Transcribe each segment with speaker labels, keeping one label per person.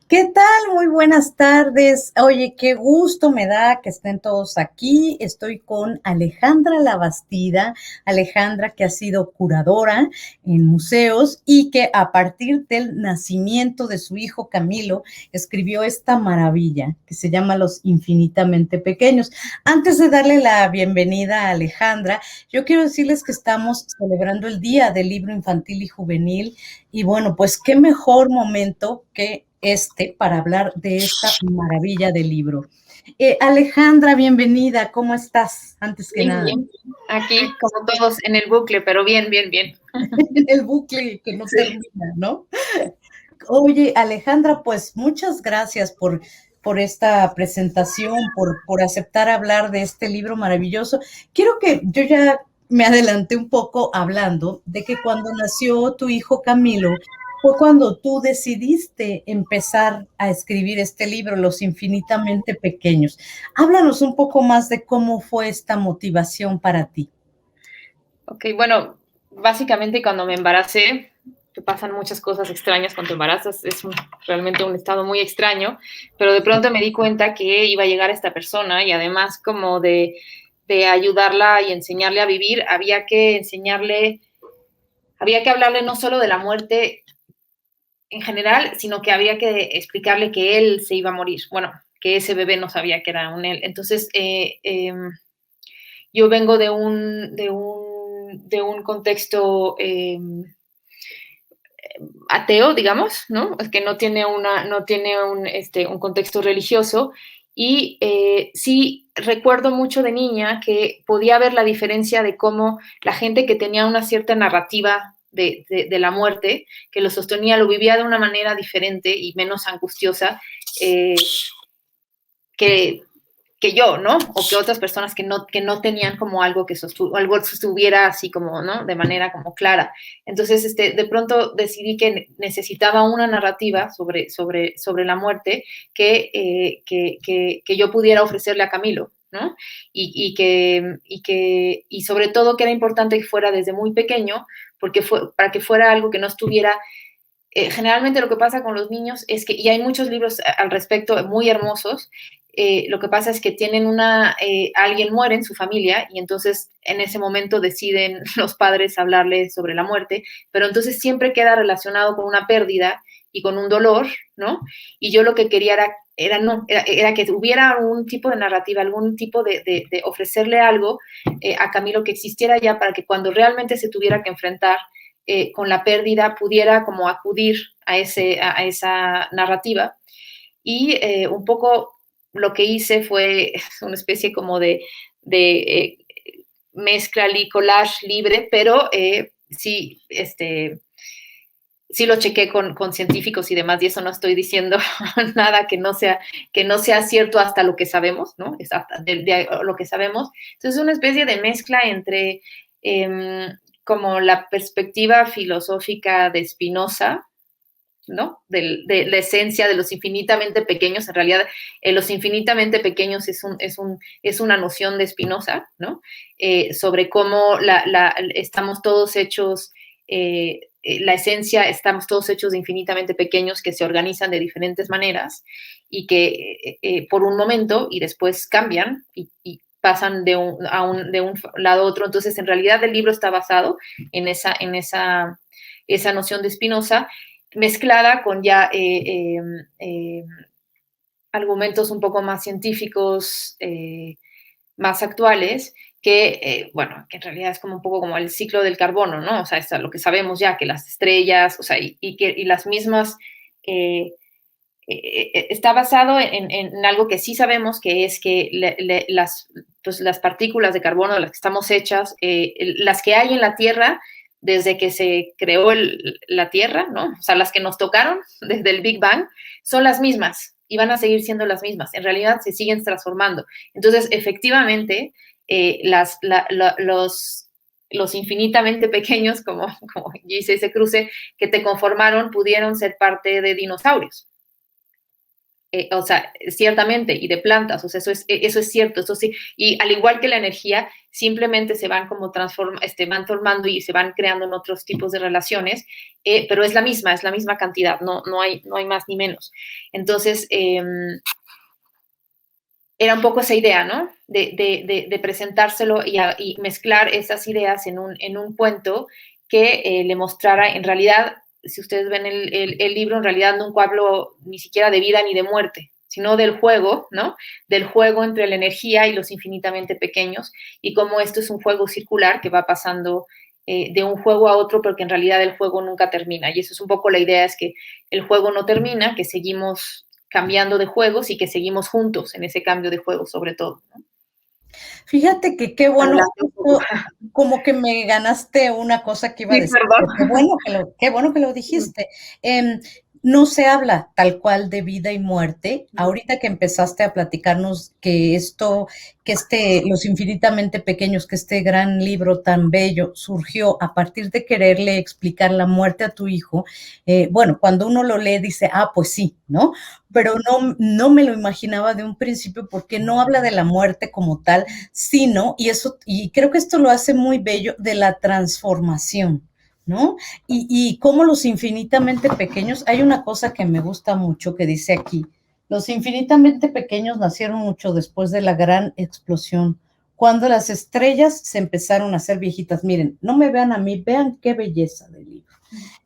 Speaker 1: ¿Qué tal? Muy buenas tardes. Oye, qué gusto me da que estén todos aquí. Estoy con Alejandra Labastida, Alejandra que ha sido curadora en museos y que a partir del nacimiento de su hijo Camilo escribió esta maravilla que se llama Los Infinitamente Pequeños. Antes de darle la bienvenida a Alejandra, yo quiero decirles que estamos celebrando el Día del Libro Infantil y Juvenil y bueno, pues qué mejor momento que para hablar de esta maravilla del libro. Alejandra, bienvenida, ¿cómo estás? Antes que
Speaker 2: Bien,
Speaker 1: nada.
Speaker 2: bien. Aquí, como todos, en el bucle, pero bien, bien, bien.
Speaker 1: En el bucle que no
Speaker 2: Sí.
Speaker 1: termina, ¿no? Oye, Alejandra, pues muchas gracias por esta presentación, por aceptar hablar de este libro maravilloso. Quiero que yo ya me adelanté un poco hablando de que cuando nació tu hijo Camilo, fue cuando tú decidiste empezar a escribir este libro, Los Infinitamente Pequeños. Háblanos un poco más de cómo fue esta motivación para ti.
Speaker 2: Ok, bueno, básicamente cuando me embaracé, que pasan muchas cosas extrañas cuando te embarazas, realmente un estado muy extraño, pero de pronto me di cuenta que iba a llegar esta persona y además como de ayudarla y enseñarle a vivir, había que hablarle no solo de la muerte en general, sino que había que explicarle que él se iba a morir. Bueno, que ese bebé no sabía que era un él. Entonces, yo vengo de un contexto ateo, digamos, ¿no? Es que no tiene un contexto religioso. Y sí recuerdo mucho de niña que podía ver la diferencia de cómo la gente que tenía una cierta narrativa de la muerte, que lo sostenía, lo vivía de una manera diferente y menos angustiosa eh, que, que yo, ¿no? O que otras personas que no tenían como algo sostuviera así como, ¿no? De manera como clara. Entonces, de pronto decidí que necesitaba una narrativa sobre la muerte que yo pudiera ofrecerle a Camilo, ¿no? Y sobre todo que era importante que fuera desde muy pequeño, para que fuera algo que no estuviera generalmente lo que pasa con los niños es que, y hay muchos libros al respecto muy hermosos, lo que pasa es que alguien muere en su familia y entonces en ese momento deciden los padres hablarle sobre la muerte, pero entonces siempre queda relacionado con una pérdida y con un dolor, ¿no? Y yo lo que quería era que hubiera algún tipo de narrativa, algún tipo de ofrecerle algo a Camilo que existiera ya para que cuando realmente se tuviera que enfrentar con la pérdida pudiera como acudir a esa narrativa. Y un poco lo que hice fue una especie como de mezcla, collage libre, pero sí, sí lo chequé con científicos y demás, y eso no estoy diciendo nada que no sea cierto hasta lo que sabemos, ¿no? Es hasta de lo que sabemos. Entonces, es una especie de mezcla entre como la perspectiva filosófica de Spinoza, ¿no? De la esencia de los infinitamente pequeños. En realidad, los infinitamente pequeños es una noción de Spinoza, ¿no? Sobre cómo estamos todos hechos, la esencia, estamos todos hechos de infinitamente pequeños que se organizan de diferentes maneras y que por un momento y después cambian y pasan de un lado a otro. Entonces, en realidad, el libro está basado en esa noción de Spinoza, mezclada con ya argumentos un poco más científicos, más actuales, bueno, que en realidad es como un poco como el ciclo del carbono, ¿no? O sea, es lo que sabemos ya, que las estrellas, o sea, y las mismas, eh, está basado en algo que sí sabemos, que es que las partículas de carbono de las que estamos hechas, las que hay en la Tierra desde que se creó la Tierra, ¿no? O sea, las que nos tocaron desde el Big Bang, son las mismas y van a seguir siendo las mismas. En realidad se siguen transformando. Entonces, efectivamente, los infinitamente pequeños, como dice ese cruce, que te conformaron, pudieron ser parte de dinosaurios. o sea, ciertamente, y de plantas, o sea, eso es cierto, eso sí, y al igual que la energía, simplemente se van como van formando y se van creando en otros tipos de relaciones, pero es la misma cantidad, no hay más ni menos. Entonces, era un poco esa idea, ¿no? De presentárselo y mezclar esas ideas en un cuento que le mostrara, en realidad, si ustedes ven el libro, en realidad nunca hablo ni siquiera de vida ni de muerte, sino del juego, ¿no? Del juego entre la energía y los infinitamente pequeños, y cómo esto es un juego circular que va pasando de un juego a otro, pero que en realidad el juego nunca termina. Y eso es un poco la idea, es que el juego no termina, que seguimos cambiando de juegos y que seguimos juntos en ese cambio de juegos, sobre todo, ¿no?
Speaker 1: Fíjate que qué bueno, justo como que me ganaste una cosa que iba a
Speaker 2: Sí,
Speaker 1: decir,
Speaker 2: perdón.
Speaker 1: qué bueno que lo dijiste. No se habla tal cual de vida y muerte. Ahorita que empezaste a platicarnos que Los Infinitamente Pequeños, que este gran libro tan bello surgió a partir de quererle explicar la muerte a tu hijo, bueno, cuando uno lo lee dice, ah, pues sí, ¿no? Pero no me lo imaginaba de un principio porque no habla de la muerte como tal, sino, y creo que esto lo hace muy bello, de la transformación, ¿no? Y cómo los infinitamente pequeños, hay una cosa que me gusta mucho que dice aquí, los infinitamente pequeños nacieron mucho después de la gran explosión, cuando las estrellas se empezaron a hacer viejitas. Miren, no me vean a mí, vean qué belleza del libro.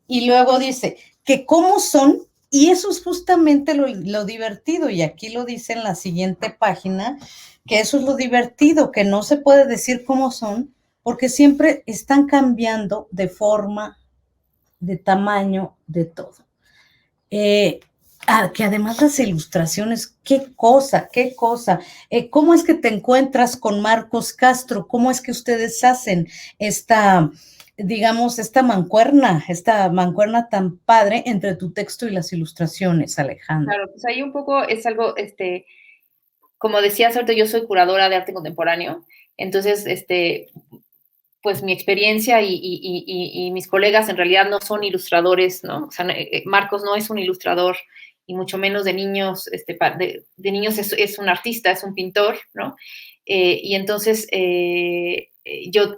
Speaker 1: Y luego dice que cómo son, y eso es justamente lo divertido, y aquí lo dice en la siguiente página, que eso es lo divertido, que no se puede decir cómo son, porque siempre están cambiando de forma, de tamaño, de todo. Que además las ilustraciones, qué cosa, qué cosa. ¿Cómo es que te encuentras con Marcos Castro? ¿Cómo es que ustedes hacen digamos, esta mancuerna tan padre entre tu texto y las ilustraciones, Alejandra?
Speaker 2: Claro, pues ahí un poco es algo, como decías ahorita, yo soy curadora de arte contemporáneo, entonces, pues mi experiencia y mis colegas en realidad no son ilustradores, ¿no? O sea, Marcos no es un ilustrador y mucho menos de niños, de niños es un artista, es un pintor, ¿no? Y entonces yo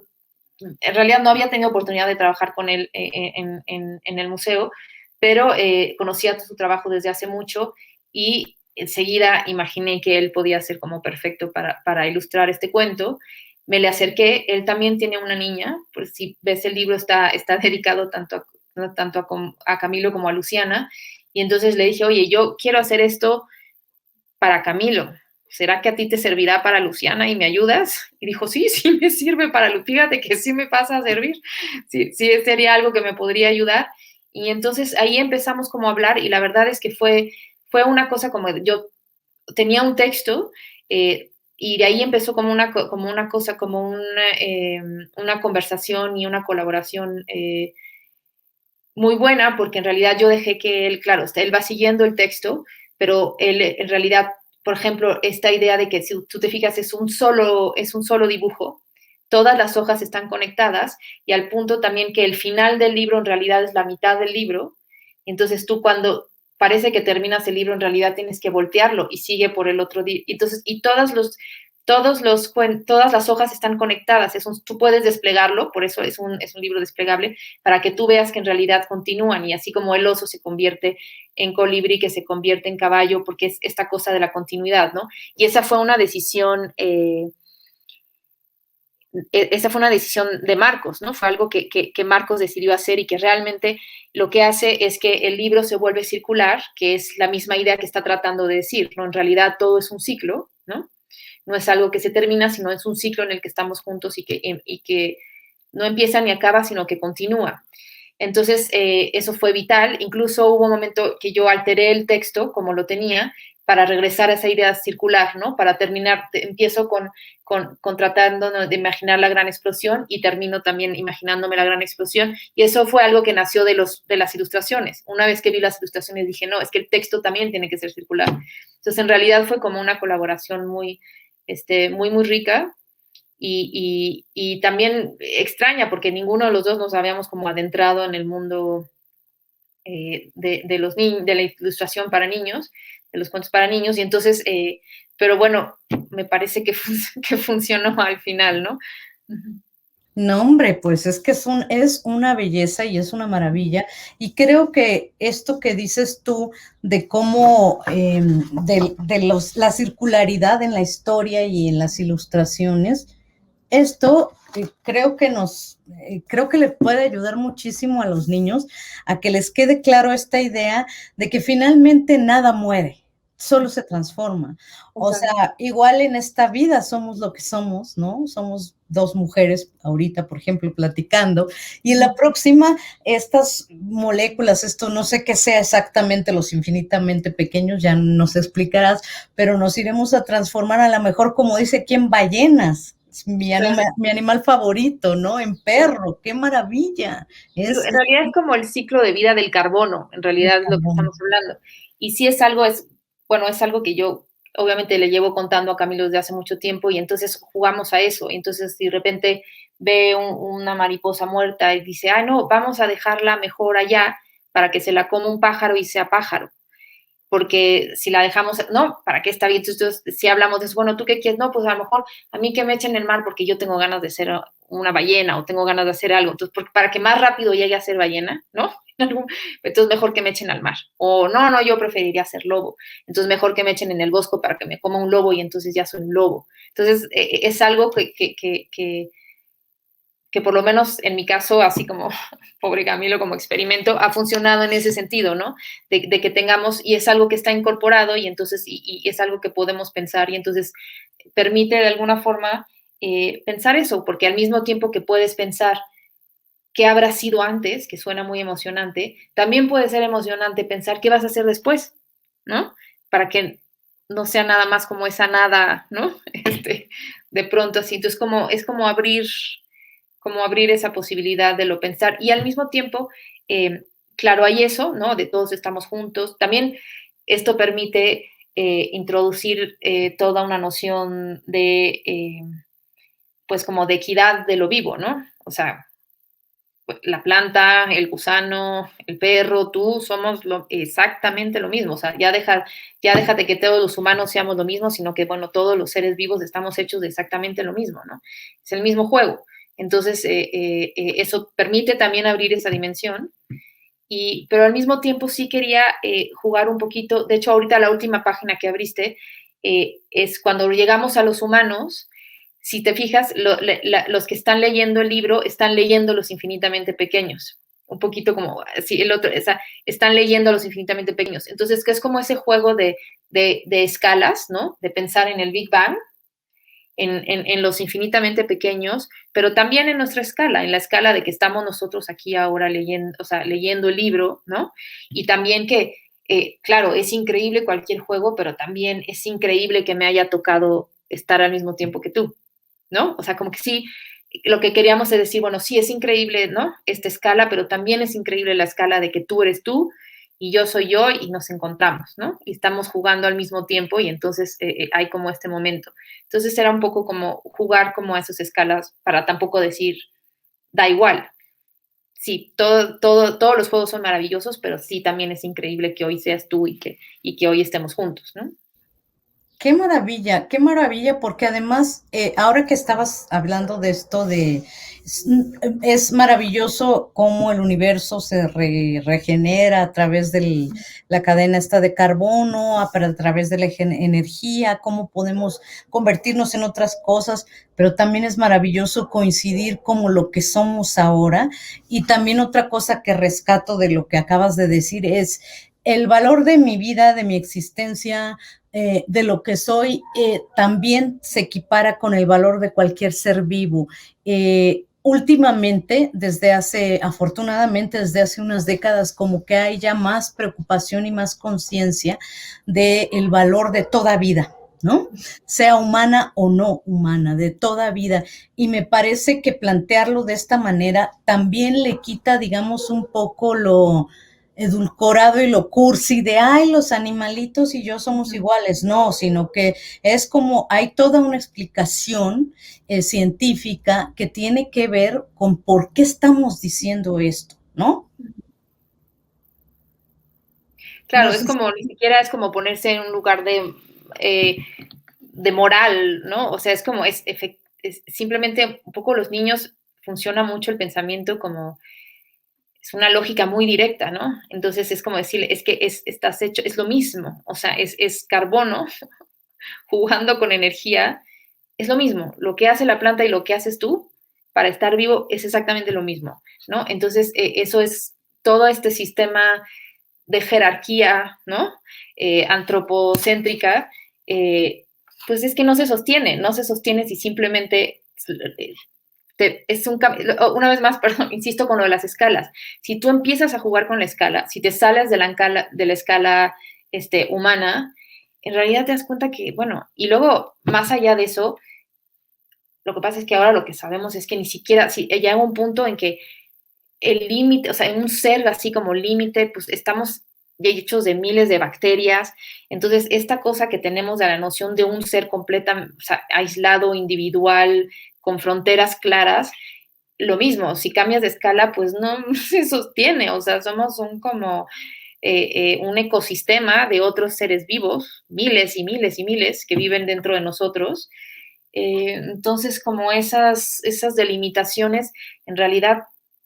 Speaker 2: en realidad no había tenido oportunidad de trabajar con él en el museo, pero conocía su trabajo desde hace mucho y enseguida imaginé que él podía ser como perfecto para ilustrar este cuento. Me le acerqué, él también tiene una niña, pues si ves el libro está dedicado tanto a Camilo como a Luciana, y entonces le dije, oye, yo quiero hacer esto para Camilo. ¿Será que a ti te servirá para Luciana y me ayudas? Y dijo, sí, sí me sirve para Luciana, fíjate que sí me pasa a servir, sí, sí sería algo que me podría ayudar. Y entonces ahí empezamos como a hablar y la verdad es que fue una cosa como yo tenía un texto y de ahí empezó como una cosa, como una conversación y una colaboración muy buena, porque en realidad yo dejé que él, claro, él va siguiendo el texto, pero él en realidad, por ejemplo, esta idea de que si tú te fijas es un solo dibujo, todas las hojas están conectadas y al punto también que el final del libro en realidad es la mitad del libro, entonces tú cuando parece que terminas el libro en realidad tienes que voltearlo y sigue por el otro día, entonces y todas las hojas están conectadas, tú puedes desplegarlo, por eso es un libro desplegable, para que tú veas que en realidad continúan, y así como el oso se convierte en colibrí, que se convierte en caballo, porque es esta cosa de la continuidad, ¿no? Y esa fue una decisión, de Marcos, ¿no? Fue algo que Marcos decidió hacer y que realmente lo que hace es que el libro se vuelve circular, que es la misma idea que está tratando de decir, ¿no? En realidad todo es un ciclo, ¿no? No es algo que se termina, sino es un ciclo en el que estamos juntos y que no empieza ni acaba, sino que continúa. Entonces, eso fue vital. Incluso hubo un momento que yo alteré el texto como lo tenía para regresar a esa idea circular, ¿no? Para terminar, empiezo con tratando de imaginar la gran explosión y termino también imaginándome la gran explosión. Y eso fue algo que nació de las ilustraciones. Una vez que vi las ilustraciones dije, no, es que el texto también tiene que ser circular. Entonces, en realidad fue como una colaboración muy rica y también extraña porque ninguno de los dos nos habíamos como adentrado en el mundo de los niños, de la ilustración para niños, de los cuentos para niños, y entonces, pero bueno, me parece que, que funcionó al final, ¿no?
Speaker 1: No, hombre, pues es que es una belleza y es una maravilla. Y creo que esto que dices tú de cómo, la circularidad en la historia y en las ilustraciones, esto creo que le puede ayudar muchísimo a los niños a que les quede claro esta idea de que finalmente nada muere, solo se transforma. O
Speaker 2: Exacto.
Speaker 1: sea, igual en esta vida somos lo que somos, ¿no? Somos dos mujeres ahorita, por ejemplo, platicando, y en la próxima, estas moléculas, esto no sé qué sea exactamente, los infinitamente pequeños, ya nos explicarás, pero nos iremos a transformar a lo mejor, como dice aquí, en ballenas.
Speaker 2: Sí.
Speaker 1: Mi animal favorito, ¿no? En perro, qué maravilla.
Speaker 2: En
Speaker 1: Es
Speaker 2: realidad es como el ciclo de vida del carbono, en realidad es lo que estamos hablando. Y sí es algo, bueno, es algo que yo obviamente le llevo contando a Camilo desde hace mucho tiempo y entonces jugamos a eso. Y entonces si de repente ve una mariposa muerta y dice, ah, no, vamos a dejarla mejor allá para que se la coma un pájaro y sea pájaro, porque si la dejamos, no, ¿para qué está bien? Entonces, si hablamos de eso, bueno, ¿tú qué quieres? No, pues a lo mejor a mí que me echen en el mar porque yo tengo ganas de ser una ballena o tengo ganas de hacer algo. Entonces, para que más rápido llegue a ser ballena, ¿no? Entonces, mejor que me echen al mar. O no, no, yo preferiría ser lobo. Entonces, mejor que me echen en el bosque para que me coma un lobo y entonces ya soy un lobo. Entonces, es algo que por lo menos en mi caso, así como pobre Camilo, como experimento, ha funcionado en ese sentido, ¿no? De que tengamos, y es algo que está incorporado y entonces, y es algo que podemos pensar y entonces permite de alguna forma pensar eso, porque al mismo tiempo que puedes pensar qué habrá sido antes, que suena muy emocionante, también puede ser emocionante pensar qué vas a hacer después, ¿no? Para que no sea nada más como esa nada, ¿no? De pronto así. Entonces, es como abrir esa posibilidad de lo pensar. Y al mismo tiempo, claro, hay eso, ¿no? De todos estamos juntos. También esto permite introducir toda una noción de, pues como de equidad de lo vivo, ¿no? O sea, la planta, el gusano, el perro, tú somos exactamente lo mismo. O sea, ya déjate que todos los humanos seamos lo mismo, sino que, bueno, todos los seres vivos estamos hechos de exactamente lo mismo, ¿no? Es el mismo juego. Entonces, eso permite también abrir esa dimensión. Pero al mismo tiempo sí quería jugar un poquito. De hecho, ahorita la última página que abriste es cuando llegamos a los humanos. Si te fijas, los que están leyendo el libro están leyendo los infinitamente pequeños. Un poquito como, sí, el otro, están leyendo los infinitamente pequeños. Entonces, que es como ese juego de escalas, ¿no? De pensar en el Big Bang, en los infinitamente pequeños, pero también en nuestra escala, en la escala de que estamos nosotros aquí ahora leyendo, o sea, leyendo el libro, ¿no? Y también que, claro, es increíble cualquier juego, pero también es increíble que me haya tocado estar al mismo tiempo que tú, ¿no? O sea, como que sí, lo que queríamos es decir, bueno, sí es increíble, ¿no? Esta escala, pero también es increíble la escala de que tú eres tú y yo soy yo y nos encontramos, ¿no? Y estamos jugando al mismo tiempo y entonces hay como este momento. Entonces era un poco como jugar como a esas escalas para tampoco decir, da igual. Sí, todos los juegos son maravillosos, pero sí también es increíble que hoy seas tú y que hoy estemos juntos, ¿no?
Speaker 1: qué maravilla, porque además, ahora que estabas hablando de esto es, es maravilloso cómo el universo se regenera a través de la cadena esta de carbono, a través de la energía, cómo podemos convertirnos en otras cosas, pero también es maravilloso coincidir como lo que somos ahora. Y también otra cosa que rescato de lo que acabas de decir es el valor de mi vida, de mi existencia, de lo que soy, también se equipara con el valor de cualquier ser vivo. Últimamente, afortunadamente, desde hace unas décadas, como que hay ya más preocupación y más conciencia del valor de toda vida, ¿no? Sea humana o no humana, de toda vida. Y me parece que plantearlo de esta manera también le quita, digamos, un poco lo edulcorado y lo cursi de, ay, los animalitos y yo somos iguales, no, sino que es como, hay toda una explicación científica que tiene que ver con por qué estamos diciendo esto, ¿no?
Speaker 2: Claro,
Speaker 1: No
Speaker 2: es
Speaker 1: sé
Speaker 2: como, ni siquiera es como ponerse en un lugar de moral, ¿no? O sea, es como, es simplemente un poco los niños funciona mucho el pensamiento como, es una lógica muy directa, ¿no? Entonces es como decirle, es que estás hecho, es lo mismo, o sea, es carbono jugando con energía, es lo mismo, lo que hace la planta y lo que haces tú para estar vivo es exactamente lo mismo, ¿no? Entonces, eso es todo este sistema de jerarquía, ¿no? Antropocéntrica, eh, pues es que no se sostiene si simplemente es un una vez más, perdón, insisto con lo de las escalas. Si tú empiezas a jugar con la escala, si te sales de la escala humana, en realidad te das cuenta que, bueno, y luego, más allá de eso, lo que pasa es que ahora lo que sabemos es que ni siquiera, si llega un punto en que el límite, o sea, en un ser así como límite, pues estamos ya hechos de miles de bacterias. Entonces, esta cosa que tenemos de la noción de un ser completamente, o sea, aislado, individual, con fronteras claras, lo mismo, si cambias de escala, pues no se sostiene, o sea, somos un ecosistema de otros seres vivos, miles y miles y miles que viven dentro de nosotros. Entonces, como esas delimitaciones, en realidad,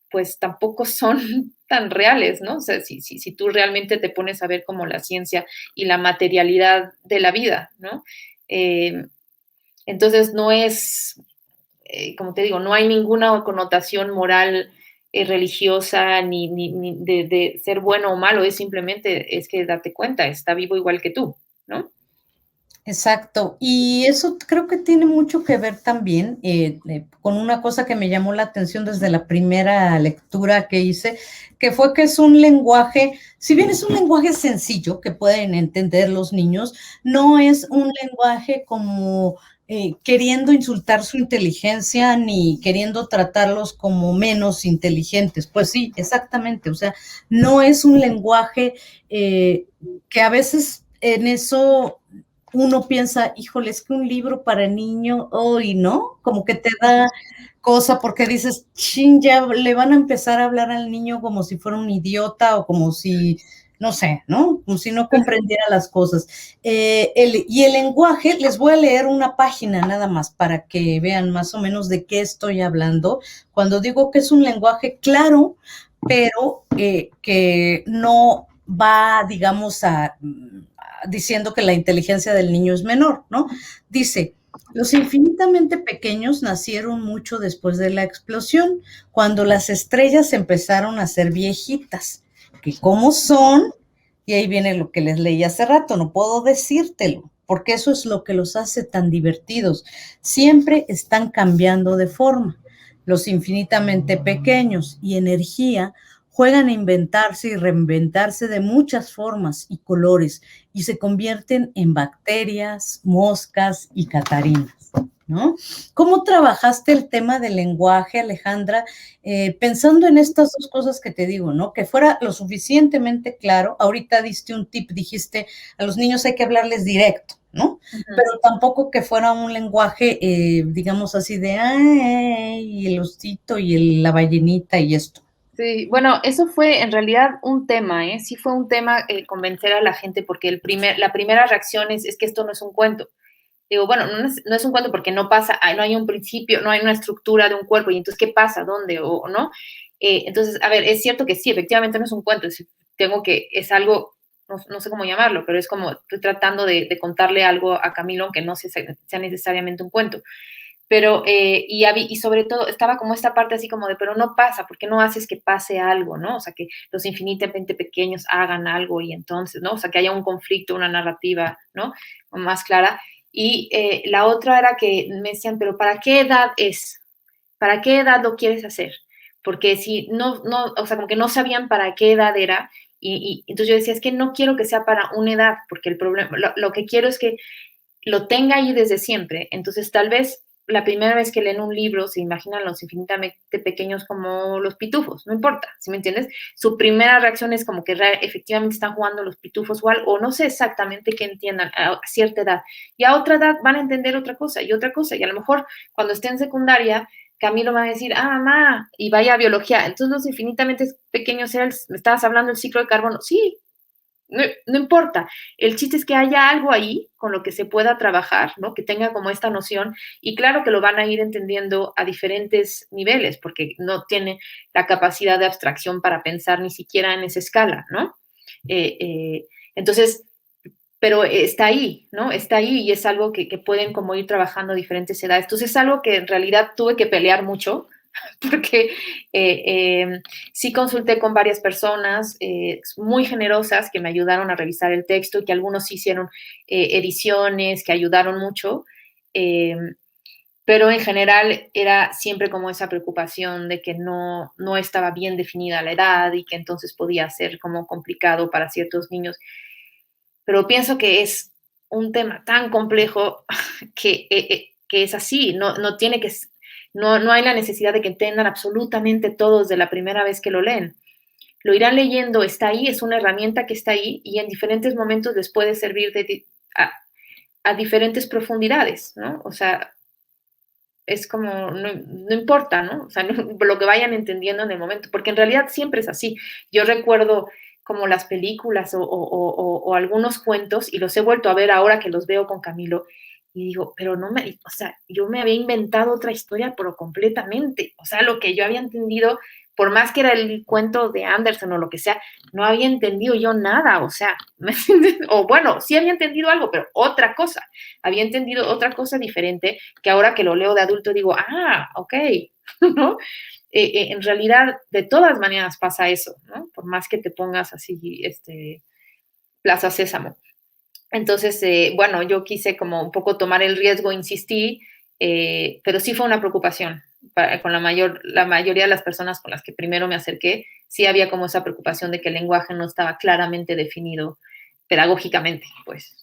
Speaker 2: pues tampoco son tan reales, ¿no? O sea, si tú realmente te pones a ver como la ciencia y la materialidad de la vida, ¿no? Eh, entonces, no es, como te digo, no hay ninguna connotación moral, religiosa, ni de ser bueno o malo, es simplemente, es que date cuenta, está vivo igual que tú, ¿no?
Speaker 1: exacto, y eso creo que tiene mucho que ver también con una cosa que me llamó la atención desde la primera lectura que hice, que fue que es un lenguaje, si bien es un lenguaje sencillo que pueden entender los niños, no es un lenguaje como queriendo insultar su inteligencia ni queriendo tratarlos como menos inteligentes. Pues sí, exactamente, o sea, no es un lenguaje que a veces en eso uno piensa, híjole, es que un libro para niño, hoy, ¿no? Como que te da cosa porque dices, chin, ya le van a empezar a hablar al niño como si fuera un idiota o como si, no sé, ¿no? Como si no comprendiera las cosas. Y el lenguaje, les voy a leer una página nada más para que vean más o menos de qué estoy hablando. Cuando digo que es un lenguaje claro, pero que no va, digamos, diciendo que la inteligencia del niño es menor, ¿no? Dice, los infinitamente pequeños nacieron mucho después de la explosión, cuando las estrellas empezaron a ser viejitas, que cómo son, y ahí viene lo que les leí hace rato, no puedo decírtelo, porque eso es lo que los hace tan divertidos. Siempre están cambiando de forma. Los infinitamente pequeños y energía juegan a inventarse y reinventarse de muchas formas y colores y se convierten en bacterias, moscas y catarinas, ¿no? ¿Cómo trabajaste el tema del lenguaje, Alejandra? Pensando en estas dos cosas que te digo, ¿no? Que fuera lo suficientemente claro. Ahorita diste un tip, dijiste, a los niños hay que hablarles directo, ¿no?
Speaker 2: Ujú.
Speaker 1: Pero tampoco que fuera un lenguaje, digamos así, de, ay, el osito y la ballenita y esto.
Speaker 2: Sí, bueno, eso fue en realidad un tema, ¿eh? Sí fue un tema convencer a la gente porque la primera reacción es que esto no es un cuento. Digo, bueno, no es un cuento porque no pasa, no hay un principio, no hay una estructura de un cuerpo, y entonces, ¿qué pasa? ¿Dónde? ¿O no? Entonces, a ver, es cierto que sí, efectivamente no es un cuento, es algo, no sé cómo llamarlo, pero es como estoy tratando de contarle algo a Camilo, aunque no sea necesariamente un cuento. Pero, y sobre todo, estaba como esta parte así como de, pero no pasa, ¿por qué no haces que pase algo, no? O sea, que los infinitamente pequeños hagan algo y entonces, ¿no? O sea, que haya un conflicto, una narrativa, ¿no? Más clara. Y la otra era que me decían, pero ¿para qué edad es? ¿Para qué edad lo quieres hacer? Porque si o sea, como que no sabían para qué edad era. Y entonces yo decía, es que no quiero que sea para una edad, porque el problema, lo que quiero es que lo tenga ahí desde siempre. Entonces, tal vez la primera vez que leen un libro se imaginan los infinitamente pequeños como los pitufos, no importa, ¿sí me entiendes? Su primera reacción es como que efectivamente están jugando los pitufos o no sé exactamente qué entiendan a cierta edad. Y a otra edad van a entender otra cosa y otra cosa. Y a lo mejor cuando esté en secundaria, Camilo va a decir, ah, mamá, y vaya a biología. Entonces los infinitamente pequeños, ¿me estabas hablando del ciclo de carbono? Sí, no importa. El chiste es que haya algo ahí con lo que se pueda trabajar, ¿no? Que tenga como esta noción y claro que lo van a ir entendiendo a diferentes niveles porque no tiene la capacidad de abstracción para pensar ni siquiera en esa escala, ¿no? Entonces, pero está ahí, ¿no? Está ahí y es algo que pueden como ir trabajando a diferentes edades. Entonces es algo que en realidad tuve que pelear mucho porque sí consulté con varias personas muy generosas que me ayudaron a revisar el texto y que algunos sí hicieron ediciones que ayudaron mucho, eh, pero en general era siempre como esa preocupación de que no estaba bien definida la edad y que entonces podía ser como complicado para ciertos niños. Pero pienso que es un tema tan complejo que es así, no tiene que, no hay la necesidad de que entiendan absolutamente todos de la primera vez que lo leen. Lo irán leyendo, está ahí, es una herramienta que está ahí y en diferentes momentos les puede servir a diferentes profundidades, ¿no? O sea, es como, no importa, ¿no? O sea, lo que vayan entendiendo en el momento, porque en realidad siempre es así. Yo recuerdo como las películas o algunos cuentos y los he vuelto a ver ahora que los veo con Camilo y digo, pero no me, o sea, yo me había inventado otra historia, pero completamente, o sea, lo que yo había entendido, por más que era el cuento de Anderson o lo que sea, no había entendido yo nada, o sea, ¿me entiendes? O bueno, sí había entendido algo, pero otra cosa, había entendido otra cosa diferente que ahora que lo leo de adulto digo, ok, ¿no? En realidad, de todas maneras pasa eso, ¿no? Por más que te pongas así, Plaza Sésamo. Entonces, bueno, yo quise como un poco tomar el riesgo, insistí, pero sí fue una preocupación. Con la mayoría de las personas con las que primero me acerqué, sí había como esa preocupación de que el lenguaje no estaba claramente definido pedagógicamente, pues.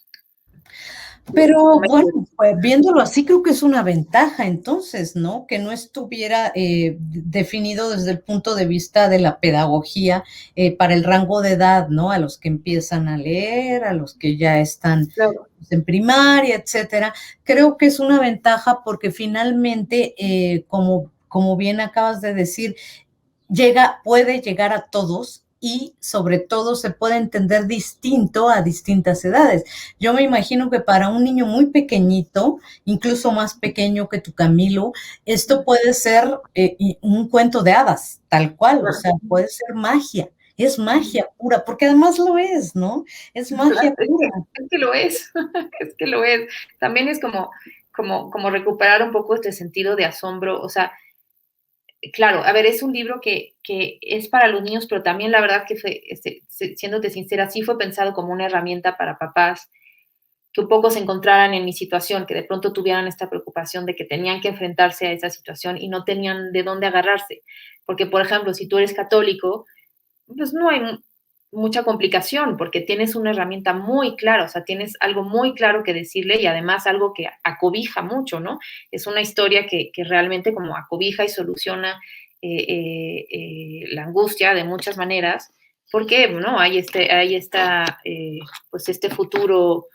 Speaker 1: Pero bueno, pues viéndolo así, creo que es una ventaja entonces, ¿no? Que no estuviera definido desde el punto de vista de la pedagogía para el rango de edad, ¿no? A los que empiezan a leer, a los que ya están
Speaker 2: Claro.
Speaker 1: en primaria, etcétera. Creo que es una ventaja porque finalmente, como bien acabas de decir, puede llegar a todos y sobre todo se puede entender distinto a distintas edades. Yo me imagino que para un niño muy pequeñito, incluso más pequeño que tu Camilo, esto puede ser un cuento de hadas, tal cual, o sea, puede ser magia. Es magia pura, porque además lo es, ¿no? Es magia
Speaker 2: Claro,
Speaker 1: pura.
Speaker 2: es que lo es, es que lo es. También es como recuperar un poco este sentido de asombro, o sea, claro, a ver, es un libro que es para los niños, pero también la verdad que fue, siéndote sincera, sí fue pensado como una herramienta para papás que un poco se encontraran en mi situación, que de pronto tuvieran esta preocupación de que tenían que enfrentarse a esa situación y no tenían de dónde agarrarse. Porque, por ejemplo, si tú eres católico, pues no hay mucha complicación porque tienes una herramienta muy clara, o sea, tienes algo muy claro que decirle y además algo que acobija mucho, ¿no? Es una historia que realmente como acobija y soluciona la angustia de muchas maneras, porque, ¿no? Hay esta, pues este futuro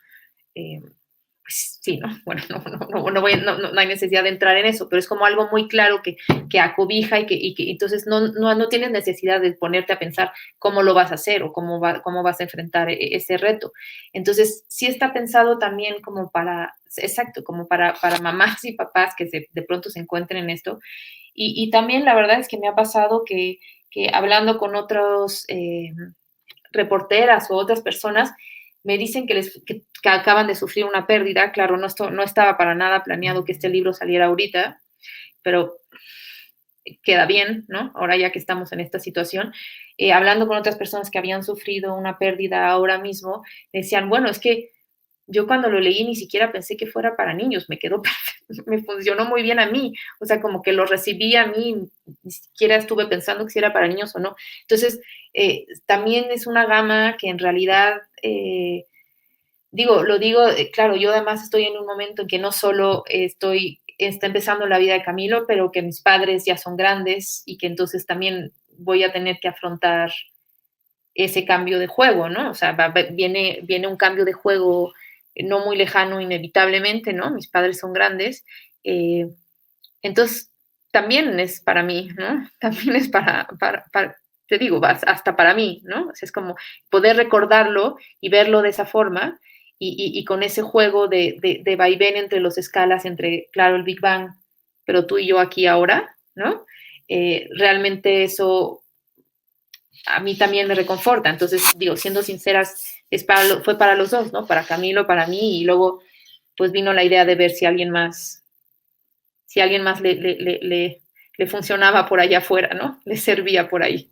Speaker 2: pues sí, ¿no? Bueno, no hay necesidad de entrar en eso, pero es como algo muy claro que acobija y que entonces no tienes necesidad de ponerte a pensar cómo lo vas a hacer o cómo vas a enfrentar ese reto. Entonces, sí está pensado también como para, exacto, como para mamás y papás que de pronto se encuentren en esto. Y también la verdad es que me ha pasado que hablando con otros reporteras o otras personas, me dicen que acaban de sufrir una pérdida. Claro, no estaba para nada planeado que este libro saliera ahorita, pero queda bien, ¿no? Ahora ya que estamos en esta situación, hablando con otras personas que habían sufrido una pérdida ahora mismo, decían, bueno, es que yo cuando lo leí ni siquiera pensé que fuera para niños, me quedó perfecto, me funcionó muy bien a mí, o sea, como que lo recibí a mí, ni siquiera estuve pensando que si era para niños o no. Entonces, también es una gama que en realidad, lo digo, claro, yo además estoy en un momento en que no solo está empezando la vida de Camilo, pero que mis padres ya son grandes y que entonces también voy a tener que afrontar ese cambio de juego, ¿no? O sea, viene un cambio de juego no muy lejano inevitablemente, ¿no? Mis padres son grandes. Entonces, también es para mí, ¿no? También es te digo, hasta para mí, ¿no? O sea, es como poder recordarlo y verlo de esa forma y con ese juego de vaivén entre los escalas, entre, claro, el Big Bang, pero tú y yo aquí ahora, ¿no? Realmente eso a mí también me reconforta. Entonces, digo, siendo sinceras, fue para los dos, ¿no? Para Camilo, para mí, y luego pues vino la idea de ver si a alguien más le funcionaba por allá afuera, ¿no? Le servía por ahí.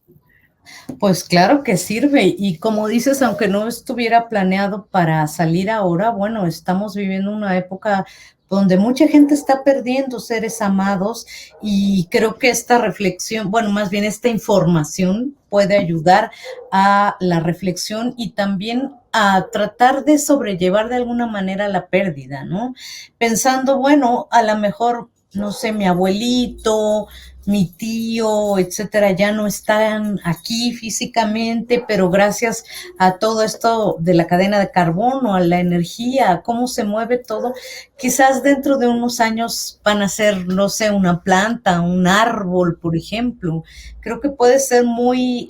Speaker 1: Pues claro que sirve y como dices, aunque no estuviera planeado para salir ahora, bueno, estamos viviendo una época donde mucha gente está perdiendo seres amados y creo que esta reflexión, bueno, más bien esta información puede ayudar a la reflexión y también a tratar de sobrellevar de alguna manera la pérdida, ¿no? Pensando, bueno, a lo mejor, no sé, mi abuelito, mi tío, etcétera, ya no están aquí físicamente, pero gracias a todo esto de la cadena de carbono, a la energía, a cómo se mueve todo, quizás dentro de unos años van a ser, no sé, una planta, un árbol, por ejemplo. Creo que puede ser muy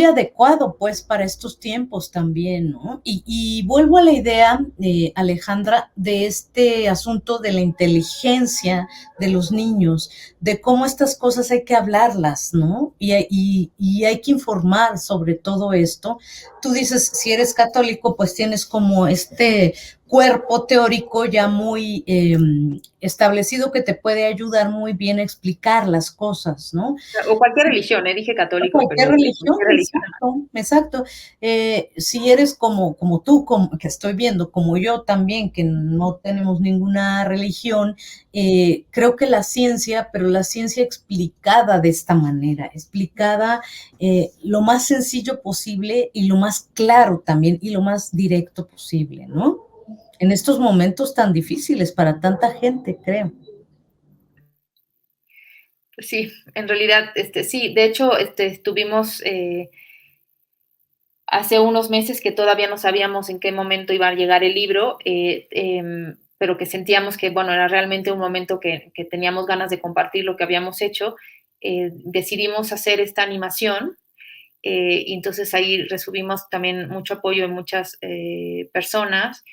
Speaker 1: adecuado pues para estos tiempos también, ¿no? Y vuelvo a la idea, Alejandra, de este asunto de la inteligencia de los niños, de cómo estas cosas hay que hablarlas, ¿no? Y hay que informar sobre todo esto. Tú dices, si eres católico, pues tienes como este cuerpo teórico ya muy establecido que te puede ayudar muy bien a explicar las cosas, ¿no?
Speaker 2: O cualquier religión, dije católico,
Speaker 1: Cualquier
Speaker 2: pero
Speaker 1: religión,
Speaker 2: cualquier religión.
Speaker 1: exacto, exacto. Si eres como tú, como, que estoy viendo, como yo también, que no tenemos ninguna religión, creo que la ciencia, pero la ciencia explicada de esta manera, explicada lo más sencillo posible y lo más claro también y lo más directo posible, ¿no? En estos momentos tan difíciles para tanta gente, creo.
Speaker 2: Sí, en realidad, sí, de hecho, estuvimos hace unos meses que todavía no sabíamos en qué momento iba a llegar el libro, pero que sentíamos que, bueno, era realmente un momento que teníamos ganas de compartir lo que habíamos hecho. Decidimos hacer esta animación y entonces ahí recibimos también mucho apoyo de muchas personas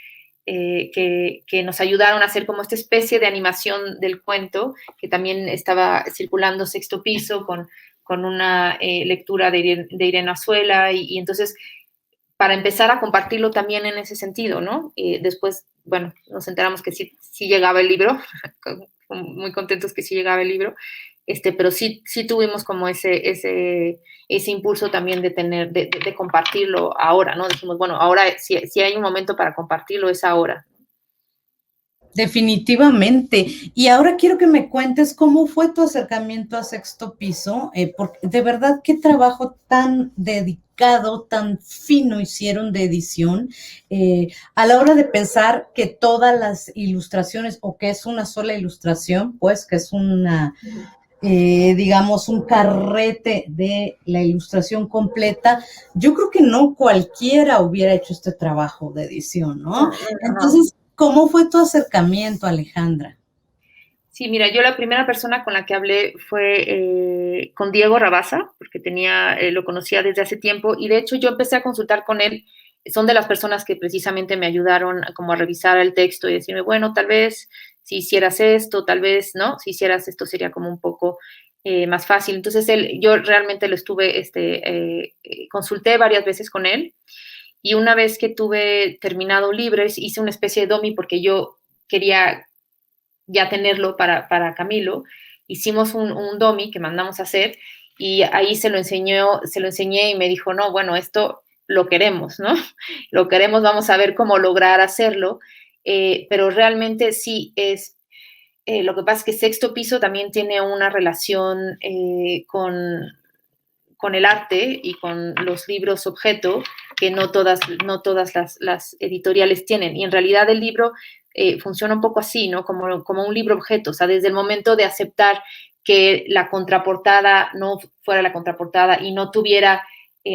Speaker 2: que nos ayudaron a hacer como esta especie de animación del cuento, que también estaba circulando Sexto Piso con una lectura de Irene Azuela y entonces para empezar a compartirlo también en ese sentido, ¿no? Después, bueno, nos enteramos que sí llegaba el libro, muy contentos que sí llegaba el libro, pero sí tuvimos como ese impulso también de compartirlo ahora, ¿no? Dijimos, bueno, ahora si hay un momento para compartirlo es ahora.
Speaker 1: Definitivamente. Y ahora quiero que me cuentes cómo fue tu acercamiento a Sexto Piso, porque de verdad qué trabajo tan dedicado, tan fino hicieron de edición, a la hora de pensar que todas las ilustraciones, o que es una sola ilustración, pues que es una, digamos, un carrete de la ilustración completa, yo creo que no cualquiera hubiera hecho este trabajo de edición, ¿no? Entonces, ¿cómo fue tu acercamiento, Alejandra?
Speaker 2: Sí, mira, yo la primera persona con la que hablé fue con Diego Rabasa, porque lo conocía desde hace tiempo, y de hecho yo empecé a consultar con él. Son de las personas que precisamente me ayudaron como a revisar el texto y decirme, bueno, tal vez si hicieras esto, tal vez, ¿no? Si hicieras esto sería como un poco más fácil. Entonces yo realmente lo estuve, consulté varias veces con él, y una vez que tuve terminado libros, hice una especie de domi porque yo quería ya tenerlo para Camilo. Hicimos un domi que mandamos a hacer y ahí se lo enseñé y me dijo, no, bueno, esto lo queremos, ¿no? Lo queremos, vamos a ver cómo lograr hacerlo, pero realmente sí es, lo que pasa es que Sexto Piso también tiene una relación con el arte y con los libros objeto que no todas las editoriales tienen. Y en realidad el libro funciona un poco así, ¿no? Como un libro objeto, o sea, desde el momento de aceptar que la contraportada no fuera la contraportada y no tuviera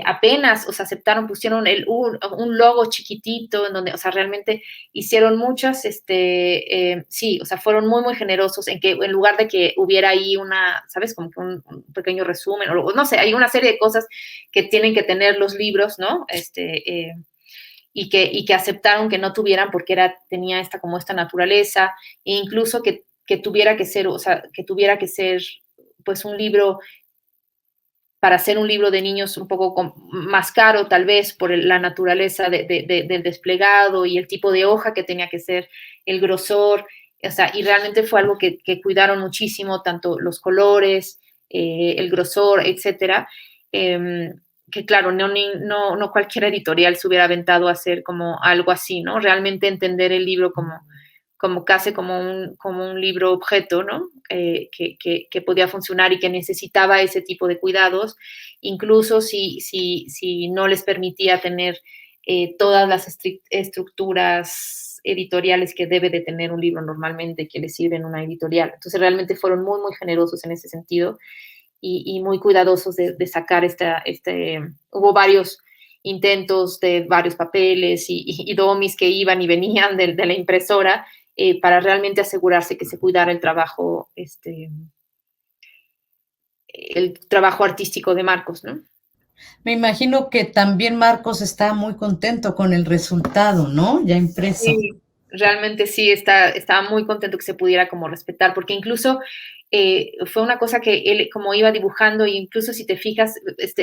Speaker 2: apenas, o sea, aceptaron, pusieron un logo chiquitito, en donde, o sea, realmente hicieron muchas, sí, o sea, fueron muy, muy generosos en que, en lugar de que hubiera ahí una, ¿sabes? Como que un pequeño resumen, o no sé, hay una serie de cosas que tienen que tener los libros, ¿no? Y que aceptaron que no tuvieran porque tenía como esta naturaleza, e incluso que tuviera que ser, o sea, que tuviera que ser, pues, un libro para hacer un libro de niños un poco más caro, tal vez, por la naturaleza del desplegado y el tipo de hoja que tenía que ser, el grosor, o sea, y realmente fue algo que cuidaron muchísimo, tanto los colores, el grosor, etcétera, que claro, no cualquier editorial se hubiera aventado a hacer como algo así, ¿no? Realmente entender el libro como casi como un libro objeto, ¿no? Que podía funcionar y que necesitaba ese tipo de cuidados, incluso si no les permitía tener todas las estructuras editoriales que debe de tener un libro normalmente, que le sirven una editorial. Entonces realmente fueron muy, muy generosos en ese sentido y muy cuidadosos de sacar hubo varios intentos de varios papeles y domis que iban y venían de la impresora, para realmente asegurarse que se cuidara el trabajo artístico de Marcos, ¿no?
Speaker 1: Me imagino que también Marcos está muy contento con el resultado, ¿no? Ya impreso.
Speaker 2: Sí, realmente sí, estaba muy contento que se pudiera como respetar, porque incluso fue una cosa que él como iba dibujando, e incluso si te fijas,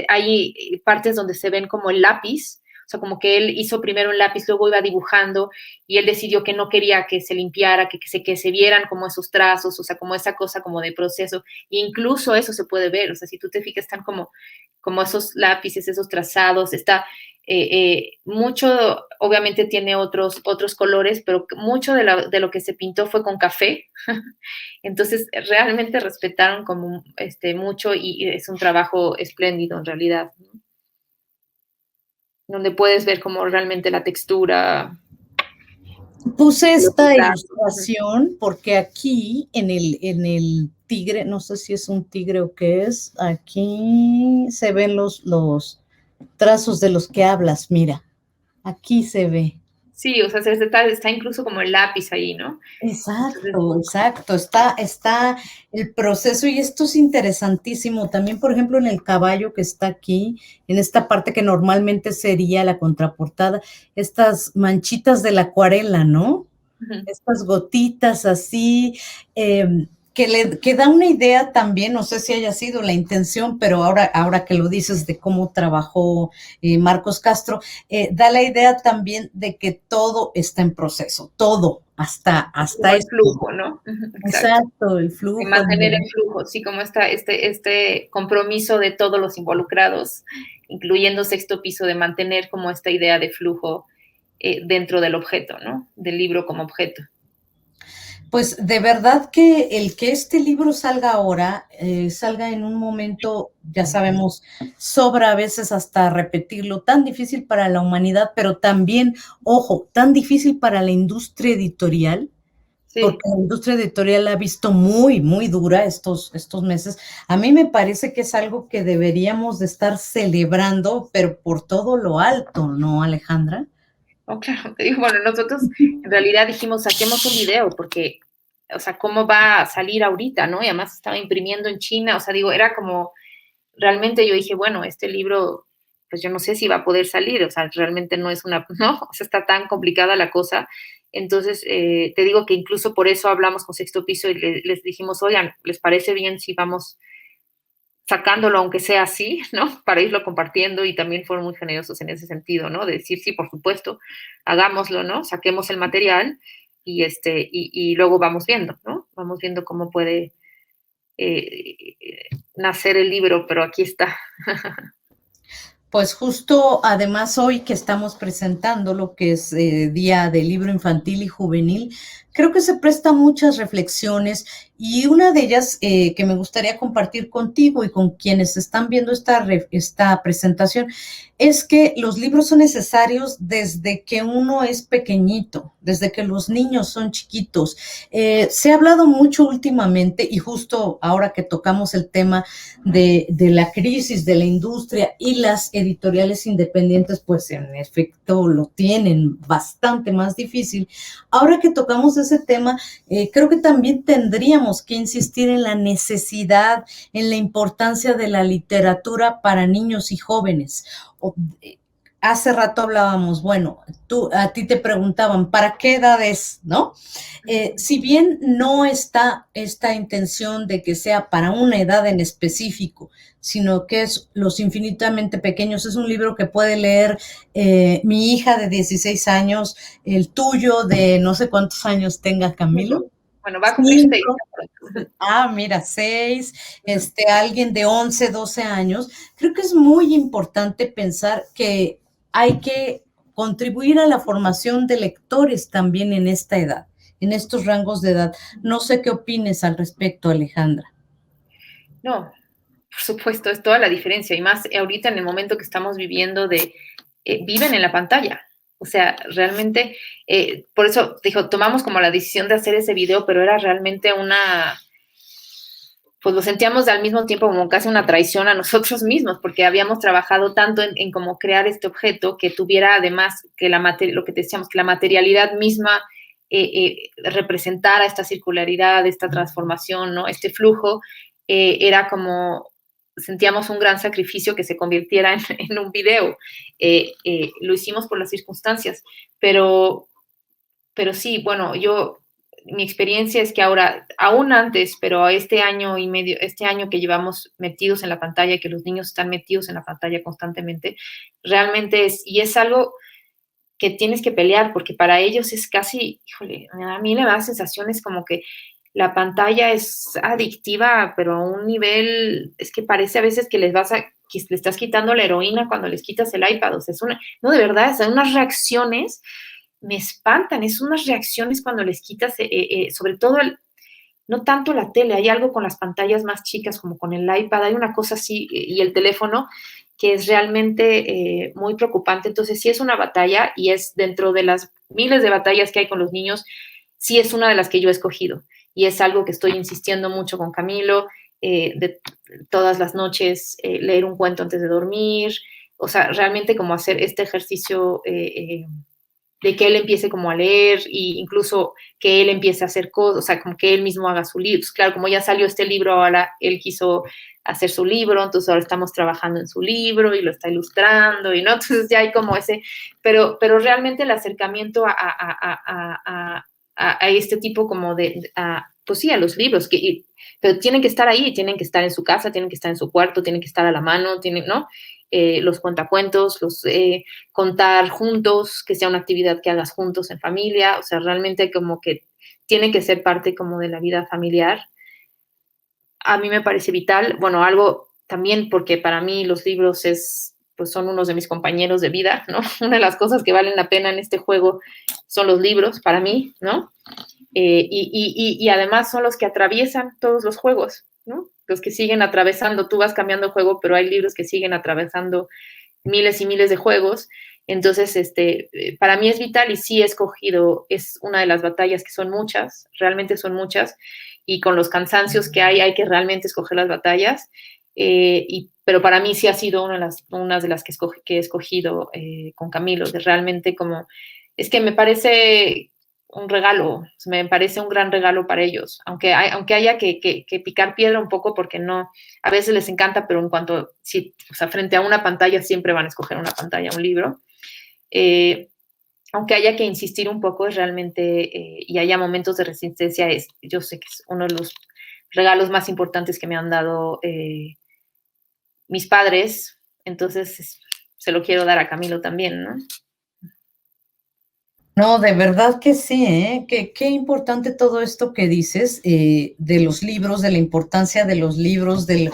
Speaker 2: hay partes donde se ven como el lápiz, o sea, como que él hizo primero un lápiz, luego iba dibujando, y él decidió que no quería que se limpiara, que se vieran como esos trazos, o sea, como esa cosa como de proceso, e incluso eso se puede ver, o sea, si tú te fijas, están como esos lápices, esos trazados, mucho, obviamente tiene otros colores, pero mucho de lo que se pintó fue con café. Entonces, realmente respetaron como mucho y es un trabajo espléndido en realidad, ¿no? Donde puedes ver como realmente la textura.
Speaker 1: Puse
Speaker 2: Los
Speaker 1: esta
Speaker 2: trazos.
Speaker 1: ilustración porque aquí en el tigre, no sé si es un tigre o qué es, aquí se ven los trazos de los que hablas, mira, aquí se ve.
Speaker 2: Sí, o sea, está incluso como el lápiz ahí, ¿no? Entonces,
Speaker 1: Exacto, exacto. Está el proceso y esto es interesantísimo. También, por ejemplo, en el caballo que está aquí, en esta parte que normalmente sería la contraportada, estas manchitas de la acuarela, ¿no? Estas gotitas así, que da una idea también, no sé si haya sido la intención, pero ahora que lo dices de cómo trabajó Marcos Castro, da la idea también de que todo está en proceso, todo, hasta
Speaker 2: como el
Speaker 1: esto.
Speaker 2: flujo, ¿no? Exacto.
Speaker 1: Exacto, el
Speaker 2: De
Speaker 1: flujo.
Speaker 2: mantener el flujo, sí, como este compromiso de todos los involucrados, incluyendo Sexto Piso, de mantener como esta idea de flujo dentro del objeto, ¿no? Del libro como objeto.
Speaker 1: Pues de verdad que el que este libro salga ahora, salga en un momento, ya sabemos, sobra a veces hasta repetirlo, tan difícil para la humanidad, pero también, ojo, tan difícil para la industria editorial, porque
Speaker 2: Sí,
Speaker 1: la industria editorial la ha visto muy, muy dura estos meses. A mí me parece que es algo que deberíamos de estar celebrando, pero por todo lo alto, ¿no, Alejandra?
Speaker 2: oh, claro, te digo, bueno, nosotros en realidad dijimos, saquemos un video, porque, o sea, ¿cómo va a salir ahorita, no? Y además estaba imprimiendo en China, o sea, digo, era como, realmente yo dije, bueno, este libro, pues yo no sé si va a poder salir, o sea, realmente no es no, o sea, está tan complicada la cosa. Entonces, te digo que incluso por eso hablamos con Sexto Piso y les dijimos, oigan, ¿les parece bien si vamos sacándolo, aunque sea así, ¿no? Para irlo compartiendo, y también fueron muy generosos en ese sentido, ¿no? De decir, sí, por supuesto, hagámoslo, ¿no? Saquemos el material y luego vamos viendo, ¿no? Vamos viendo cómo puede eh, nacer el libro, pero aquí está.
Speaker 1: Pues justo, además hoy que estamos presentando lo que es Día del Libro Infantil y Juvenil, creo que se presta muchas reflexiones y una de ellas que me gustaría compartir contigo y con quienes están viendo esta presentación es que los libros son necesarios desde que uno es pequeñito, desde que los niños son chiquitos. Se ha hablado mucho últimamente y justo ahora que tocamos el tema de la crisis de la industria y las editoriales independientes, pues en efecto lo tienen bastante más difícil. Ahora que tocamos ese tema, creo que también tendríamos que insistir en la necesidad, en la importancia de la literatura para niños y jóvenes. Hace rato hablábamos, bueno, a ti te preguntaban, ¿para qué edades, no? Si bien no está esta intención de que sea para una edad en específico, sino que es Los infinitamente pequeños, es un libro que puede leer mi hija de 16 años, el tuyo de no sé cuántos años tenga Camilo.
Speaker 2: Bueno, va a cumplir 6.
Speaker 1: Mira, 6, alguien de 11, 12 años. Creo que es muy importante pensar que hay que contribuir a la formación de lectores también en esta edad, en estos rangos de edad. No sé qué opines al respecto, Alejandra.
Speaker 2: No, por supuesto, es toda la diferencia, y más ahorita en el momento que estamos viviendo viven en la pantalla. O sea, realmente, por eso, dijo, tomamos como la decisión de hacer ese video, pero era realmente pues lo sentíamos al mismo tiempo como casi una traición a nosotros mismos, porque habíamos trabajado tanto en cómo crear este objeto que tuviera además que lo que decíamos, que la materialidad misma representara esta circularidad, esta transformación, ¿no? Este flujo, era como, sentíamos un gran sacrificio que se convirtiera en un video. Lo hicimos por las circunstancias, pero sí, bueno, mi experiencia es que ahora, aún antes, pero este año y medio, este año que llevamos metidos en la pantalla y que los niños están metidos en la pantalla constantemente, realmente es algo que tienes que pelear, porque para ellos es casi, híjole, a mí me da sensaciones como que la pantalla es adictiva, pero a un nivel, es que parece a veces que que le estás quitando la heroína cuando les quitas el iPad, o sea, no, de verdad, son unas reacciones, me espantan, es unas reacciones cuando les quitas, sobre todo no tanto la tele, hay algo con las pantallas más chicas como con el iPad, hay una cosa así, y el teléfono, que es realmente muy preocupante. Entonces sí es una batalla, y es dentro de las miles de batallas que hay con los niños, sí es una de las que yo he escogido, y es algo que estoy insistiendo mucho con Camilo, de todas las noches leer un cuento antes de dormir, o sea, realmente como hacer este ejercicio de que él empiece como a leer, e incluso que él empiece a hacer cosas, o sea, como que él mismo haga su libro. Claro, como ya salió este libro, ahora él quiso hacer su libro, entonces ahora estamos trabajando en su libro y lo está ilustrando, y no, entonces ya hay como pero realmente el acercamiento a este tipo como pues sí, a los libros, pero tienen que estar ahí, tienen que estar en su casa, tienen que estar en su cuarto, tienen que estar a la mano, ¿no? Los cuentacuentos, contar juntos, que sea una actividad que hagas juntos en familia, o sea, realmente como que tiene que ser parte como de la vida familiar. A mí me parece vital, bueno, algo también porque para mí los libros pues son unos de mis compañeros de vida, ¿no? Una de las cosas que valen la pena en este juego son los libros para mí, ¿no? Y además son los que atraviesan todos los juegos, ¿no? Los que siguen atravesando, tú vas cambiando el juego, pero hay libros que siguen atravesando miles y miles de juegos. Entonces, para mí es vital, y sí he escogido, es una de las batallas que son muchas, realmente son muchas, y con los cansancios que hay que realmente escoger las batallas, pero para mí sí ha sido una de las que he escogido con Camilo, de realmente como, es que me parece un regalo, me parece un gran regalo para ellos, aunque haya que picar piedra un poco, porque no, a veces les encanta, pero en cuanto, sí, o sea, frente a una pantalla siempre van a escoger una pantalla, un libro, aunque haya que insistir un poco, es realmente, y haya momentos de resistencia, yo sé que es uno de los regalos más importantes que me han dado mis padres, entonces se lo quiero dar a Camilo también, ¿no?
Speaker 1: No, de verdad que sí, ¿eh? Qué importante todo esto que dices de los libros, de la importancia de los libros, de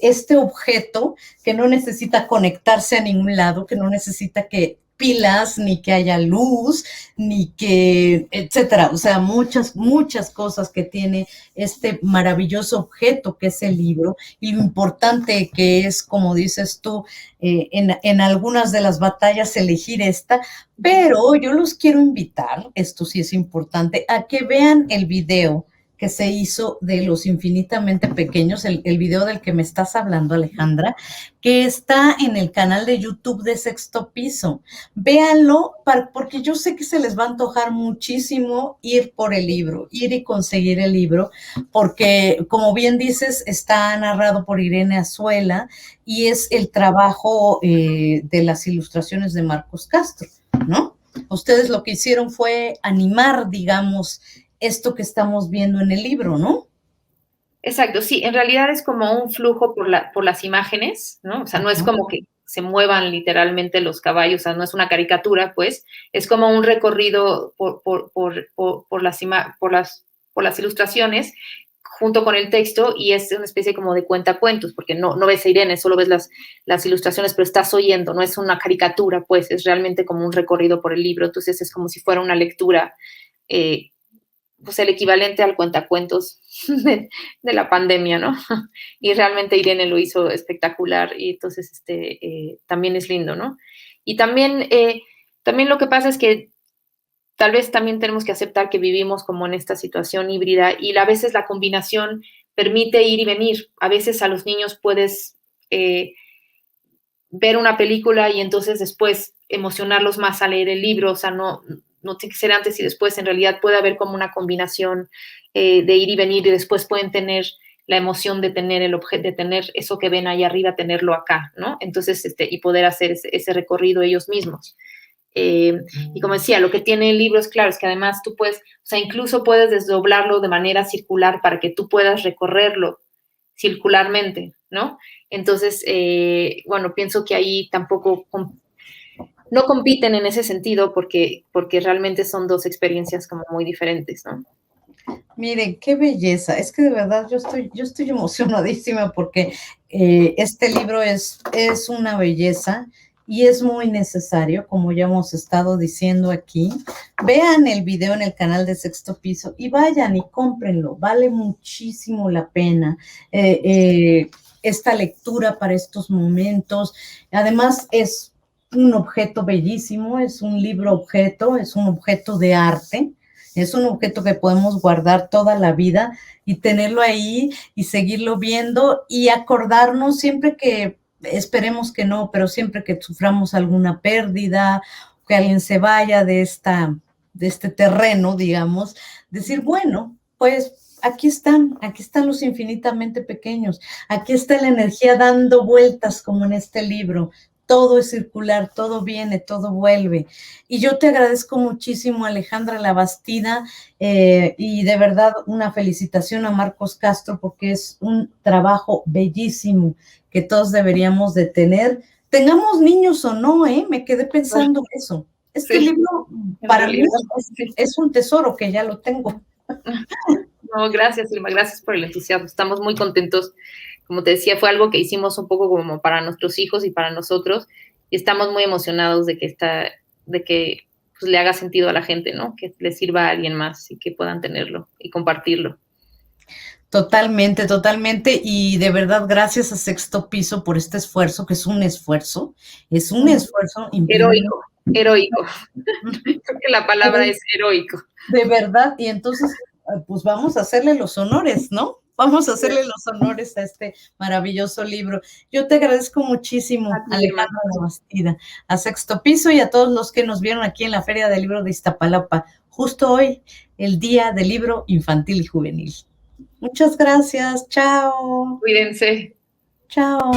Speaker 1: este objeto que no necesita conectarse a ningún lado, que no necesita que pilas, ni que haya luz, ni que, etcétera. O sea, muchas cosas que tiene este maravilloso objeto que es el libro, y lo importante que es, como dices tú, en algunas de las batallas elegir esta, pero yo los quiero invitar, esto sí es importante, a que vean el video que se hizo de Los Infinitamente Pequeños, el video del que me estás hablando, Alejandra, que está en el canal de YouTube de Sexto Piso. Véanlo, porque yo sé que se les va a antojar muchísimo ir por el libro, ir y conseguir el libro, porque, como bien dices, está narrado por Irene Azuela y es el trabajo de las ilustraciones de Marcos Castro, ¿no? Ustedes lo que hicieron fue animar, digamos, esto que estamos viendo en el libro, ¿no?
Speaker 2: Exacto, sí, en realidad es como un flujo por las imágenes, ¿no? O sea, no es como que se muevan literalmente los caballos, o sea, no es una caricatura, pues, es como un recorrido por las ilustraciones junto con el texto, y es una especie como de cuentacuentos, porque no ves a Irene, solo ves las ilustraciones, pero estás oyendo, no es una caricatura, pues, es realmente como un recorrido por el libro, entonces es como si fuera una lectura, pues el equivalente al cuentacuentos de la pandemia, ¿no? Y realmente Irene lo hizo espectacular, y entonces también es lindo, ¿no? Y también lo que pasa es que tal vez también tenemos que aceptar que vivimos como en esta situación híbrida, y a veces la combinación permite ir y venir. A veces a los niños puedes ver una película y entonces después emocionarlos más a leer el libro, o sea, no tiene que ser antes y después, en realidad puede haber como una combinación de ir y venir, y después pueden tener la emoción de tener el objeto, de tener eso que ven ahí arriba, tenerlo acá, ¿no? Entonces, y poder hacer ese recorrido ellos mismos. Y como decía, lo que tiene el libro es claro, es que además tú puedes, o sea, incluso puedes desdoblarlo de manera circular para que tú puedas recorrerlo circularmente, ¿no? Entonces, bueno, pienso que ahí tampoco no compiten en ese sentido, porque realmente son dos experiencias como muy diferentes, ¿no?
Speaker 1: Miren, qué belleza. Es que de verdad yo estoy emocionadísima porque este libro es una belleza y es muy necesario, como ya hemos estado diciendo aquí. Vean el video en el canal de Sexto Piso y vayan y cómprenlo. Vale muchísimo la pena esta lectura para estos momentos. Además, es un objeto bellísimo, es un libro objeto, es un objeto de arte. Es un objeto que podemos guardar toda la vida y tenerlo ahí y seguirlo viendo y acordarnos siempre que, esperemos que no, pero siempre que suframos alguna pérdida, que alguien se vaya de este terreno, digamos, decir, bueno, pues aquí están los infinitamente pequeños, aquí está la energía dando vueltas como en este libro. Todo es circular, todo viene, todo vuelve. Y yo te agradezco muchísimo, Alejandra Labastida, y de verdad una felicitación a Marcos Castro porque es un trabajo bellísimo que todos deberíamos de tener. Tengamos niños o no, me quedé pensando eso. Este
Speaker 2: Sí,
Speaker 1: libro para mí es un tesoro que ya lo tengo.
Speaker 2: No, gracias, Irma, gracias por el entusiasmo. Estamos muy contentos. Como te decía, fue algo que hicimos un poco como para nuestros hijos y para nosotros, y estamos muy emocionados de que pues, le haga sentido a la gente, ¿no? Que le sirva a alguien más y que puedan tenerlo y compartirlo.
Speaker 1: Totalmente, totalmente. Y de verdad, gracias a Sexto Piso por este esfuerzo, que es un esfuerzo
Speaker 2: Heroico, heroico. Creo que la palabra es heroico.
Speaker 1: De verdad, y entonces, pues vamos a hacerle los honores, ¿no? Vamos a hacerle los honores a este maravilloso libro. Yo te agradezco muchísimo, Alejandra Labastida, a Sexto Piso y a todos los que nos vieron aquí en la Feria del Libro de Iztapalapa, justo hoy, el Día del Libro Infantil y Juvenil. Muchas gracias, chao.
Speaker 2: Cuídense.
Speaker 1: Chao.